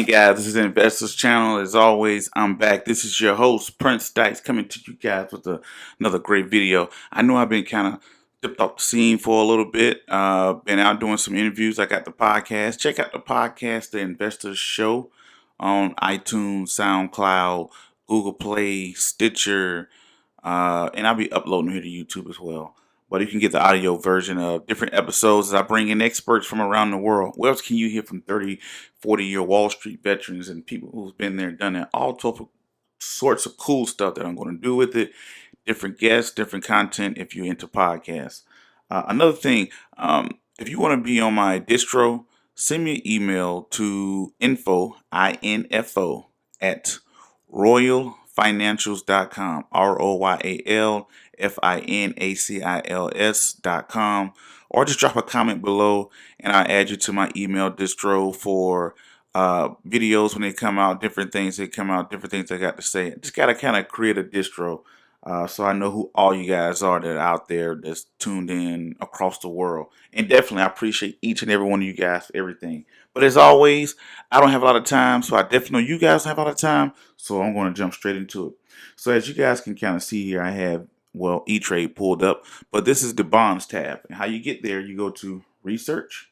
again, guys. This is the Investors Channel. As always, I'm back. This is your host, Prince Dice, coming to you guys with another great video. I know I've been kind of dipped off the scene for a little bit. Been out doing some interviews. I got the podcast. Check out the podcast, The Investors Show, on iTunes, SoundCloud, Google Play, Stitcher, and I'll be uploading here to YouTube as well. But you can get the audio version of different episodes as I bring in experts from around the world. What else can you hear from 30, 40-year Wall Street veterans and people who've been there and done that? All sorts of cool stuff that I'm going to do with it. Different guests, different content if you're into podcasts. Another thing, if you want to be on my distro, send me an email to info, at royalfinancials.com, royalfinacials.com, or just drop a comment below and I'll add you to my email distro for videos when they come out, different things that come out, different things I got to say. Just got to kind of create a distro so I know who all you guys are that are out there that's tuned in across the world. And definitely, I appreciate each and every one of you guys for everything. But as always, I don't have a lot of time, so I definitely know you guys don't have a lot of time, so I'm going to jump straight into it. So as you guys can kind of see here, I have, well, eTrade pulled up, but this is the bonds tab. And how you get there, you go to research,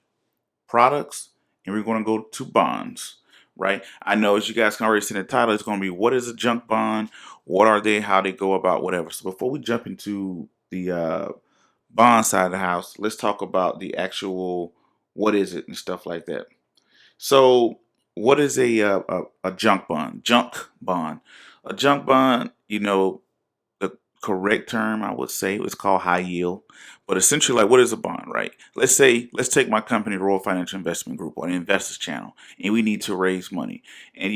products, and we're going to go to bonds, right? I know, as you guys can already see in the title, it's going to be what is a junk bond, what are they, how they go about, whatever. So before we jump into the bond side of the house, let's talk about the actual what is it and stuff like that. So what is a junk bond? A junk bond, the correct term I would say is called high yield. But essentially, like, what is a bond, right? Let's take my company, Royal Financial Investment Group, or the Investors Channel, and we need to raise money. And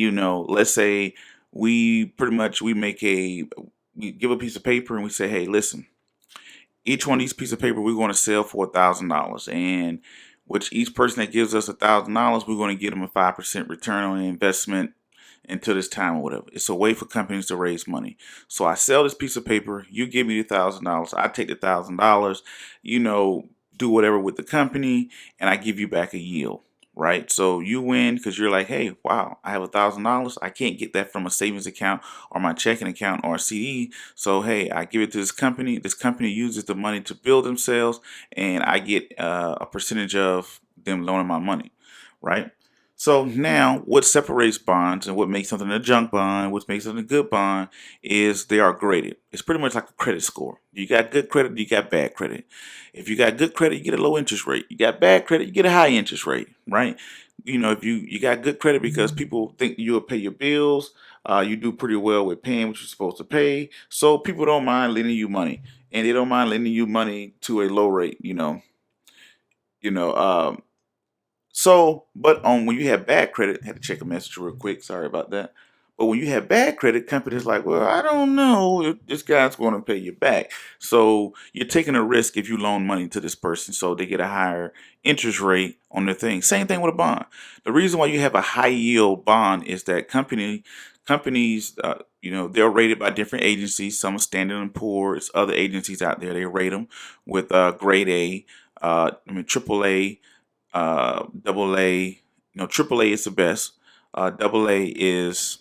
let's say we give a piece of paper and we say, hey, listen, each one of these pieces of paper we're going to sell for $1,000, and which each person that gives us $1,000, we're going to get them a 5% return on the investment until this time or whatever. It's a way for companies to raise money. So I sell this piece of paper, you give me the $1,000, I take the $1,000, do whatever with the company, and I give you back a yield, right? So you win because you're like, hey, wow, I have $1,000. I can't get that from a savings account or my checking account or a CD. So hey, I give it to this company. This company uses the money to build themselves, and I get a percentage of them loaning my money, right? So now, what separates bonds and what makes something a junk bond, what makes something a good bond, is they are graded. It's pretty much like a credit score. You got good credit, you got bad credit. If you got good credit, you get a low interest rate. You got bad credit, you get a high interest rate, right? If you got good credit because people think you'll pay your bills, you do pretty well with paying what you're supposed to pay. So people don't mind lending you money, and they don't mind lending you money to a low rate. You know. But when you have bad credit, I had to check a message real quick. Sorry about that. But when you have bad credit, companies like, well, I don't know if this guy's going to pay you back. So you're taking a risk if you loan money to this person, so they get a higher interest rate on their thing. Same thing with a bond. The reason why you have a high yield bond is that companies, they're rated by different agencies. Some are Standard & Poor's, other agencies out there, they rate them with grade A, triple A, double A. Triple A is the best. Double A is,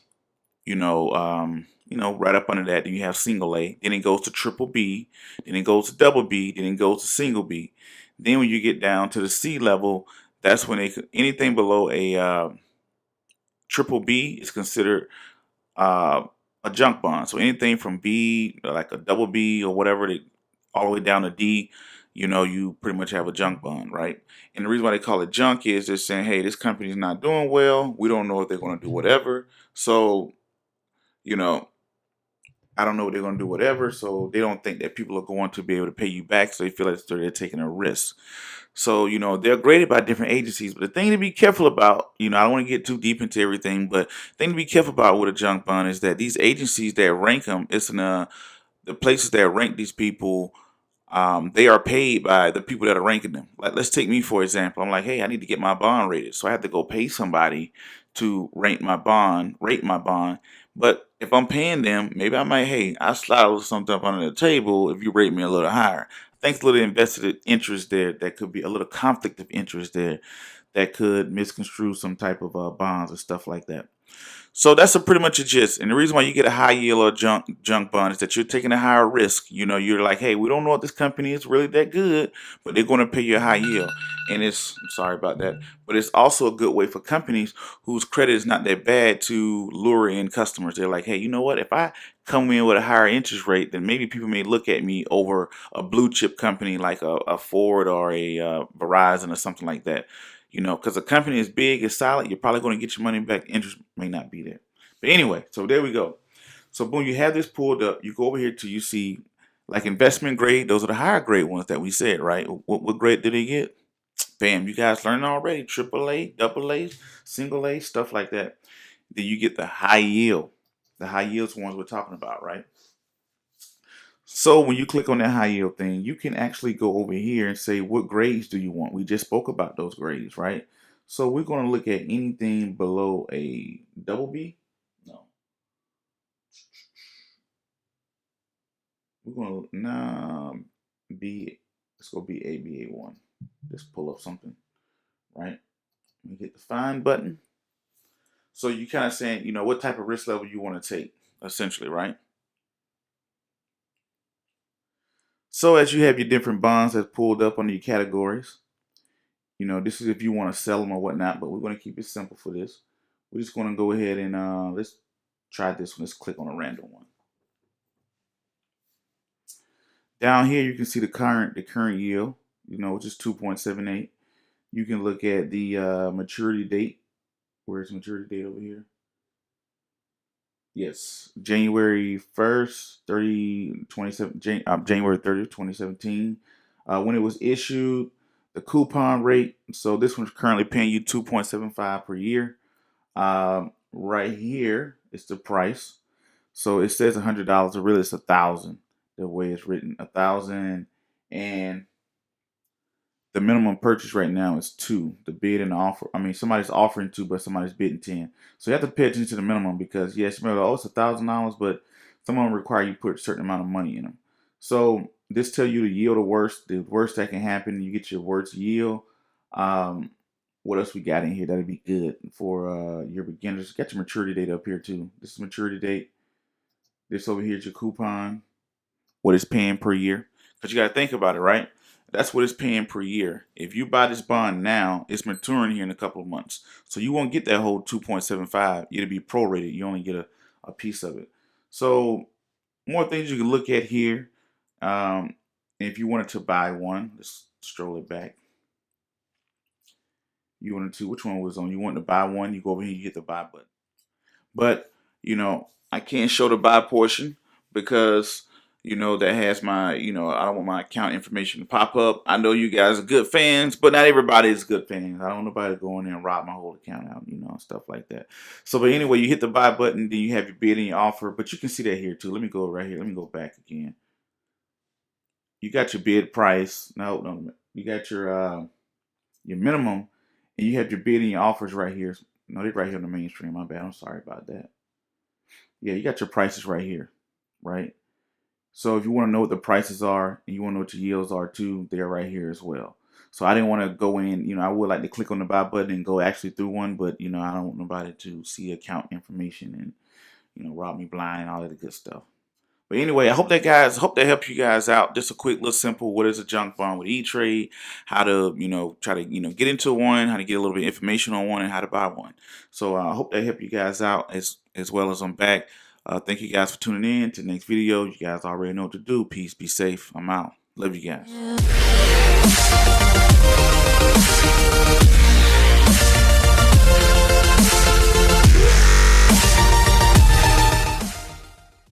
right up under that. Then you have single A. Then it goes to triple B. Then it goes to double B. Then it goes to single B. Then when you get down to the C level, that's when anything below a triple B is considered a junk bond. So anything from B, like a double B or whatever, all the way down to D, you pretty much have a junk bond, right? And the reason why they call it junk is they're saying, hey, this company's not doing well. We don't know if they're going to do whatever. So, I don't know what they're going to do, whatever. So they don't think that people are going to be able to pay you back. So they feel like they're taking a risk. So, they're graded by different agencies. But the thing to be careful about, I don't want to get too deep into everything, but the thing to be careful about with a junk bond is that these agencies that rank them, the places that rank these people, they are paid by the people that are ranking them. Like, let's take me, for example. I'm like, hey, I need to get my bond rated. So I have to go pay somebody to rate my bond. But if I'm paying them, maybe I might, hey, I slide a little something up under the table if you rate me a little higher. Thanks a little invested interest there. That could be a little conflict of interest there that could misconstrue some type of bonds or stuff like that. So that's a pretty much a gist. And the reason why you get a high yield or junk bond is that you're taking a higher risk. You know, you're like, hey, we don't know if this company is really that good, but they're going to pay you a high yield. And I'm sorry about that, but it's also a good way for companies whose credit is not that bad to lure in customers. They're like, hey, you know what? If I come in with a higher interest rate, then maybe people may look at me over a blue chip company like a Ford or a Verizon or something like that. You know, because a company is big, is solid, you're probably going to get your money back. Interest may not be there. But anyway, so there we go. So boom, you have this pulled up. You go over here to you see like investment grade. Those are the higher grade ones that we said, right? What grade did they get? Bam, you guys learned already. Triple A, double A, single A, stuff like that. Then you get the high yield. The high yields ones we're talking about, right? So when you click on that high yield thing, you can actually go over here and say, what grades do you want? We just spoke about those grades, right? So we're going to look at anything below a double B. No. We're going to now B. Let's go BA, BA1. Just pull up something, right? We hit the find button. So you kind of saying, you know, what type of risk level you want to take, essentially, right? So as you have your different bonds that's pulled up under your categories, you know, this is if you want to sell them or whatnot, but we're going to keep it simple for this. We're just going to go ahead and let's try this one. Let's click on a random one. Down here, you can see the current yield, you know, which is 2.78. You can look at the maturity date. Where's maturity date over here? Yes, January 1st, January 30th, 2017. When it was issued, the coupon rate. So this one's currently paying you 2.75 per year. Right here is the price. So it says $100, but really it's 1,000. The way it's written, 1,000, and the minimum purchase right now is 2. The bid and the offer. I mean, somebody's offering 2, but somebody's bidding 10. So you have to pay attention to the minimum because yes, you may go, oh, it's $1,000, but some of them require you put a certain amount of money in them. So this tells you the yield the worst that can happen. You get your worst yield. What else we got in here that'd be good for your beginners? Got your maturity date up here too. This is maturity date. This over here is your coupon. What it's paying per year. Because you got to think about it, right? That's what it's paying per year. If you buy this bond now, it's maturing here in a couple of months. So you won't get that whole 2.75. It'll be prorated. You only get a piece of it. So more things you can look at here. If you wanted to buy one, let's stroll it back. You wanted to, which one was on? You wanted to buy one, you go over here, you hit the buy button. But, you know, I can't show the buy portion because you know, that has my, you know, I don't want my account information to pop up. I know you guys are good fans, but not everybody is good fans. I don't want nobody to go in there and rob my whole account out, you know, and stuff like that. So, but anyway, you hit the buy button, then you have your bid and your offer, but you can see that here too. Let me go right here. Let me go back again. You got your bid price. No, you got your minimum, and you have your bid and your offers right here. No, they're right here on the main screen. My bad. I'm sorry about that. Yeah, you got your prices right here, right? So if you want to know what the prices are and you want to know what your yields are too, they're right here as well. So I didn't want to go in, you know, I would like to click on the buy button and go actually through one, but you know, I don't want nobody to see account information and, you know, rob me blind and all of the good stuff. But anyway, I hope that helps you guys out. Just a quick little simple, what is a junk bond with eTrade, how to, you know, try to, you know, get into one, how to get a little bit of information on one and how to buy one. So I hope that helped you guys out as well as I'm back. Thank you guys for tuning in to the next video. You guys already know what to do. Peace, be safe. I'm out. Love you guys.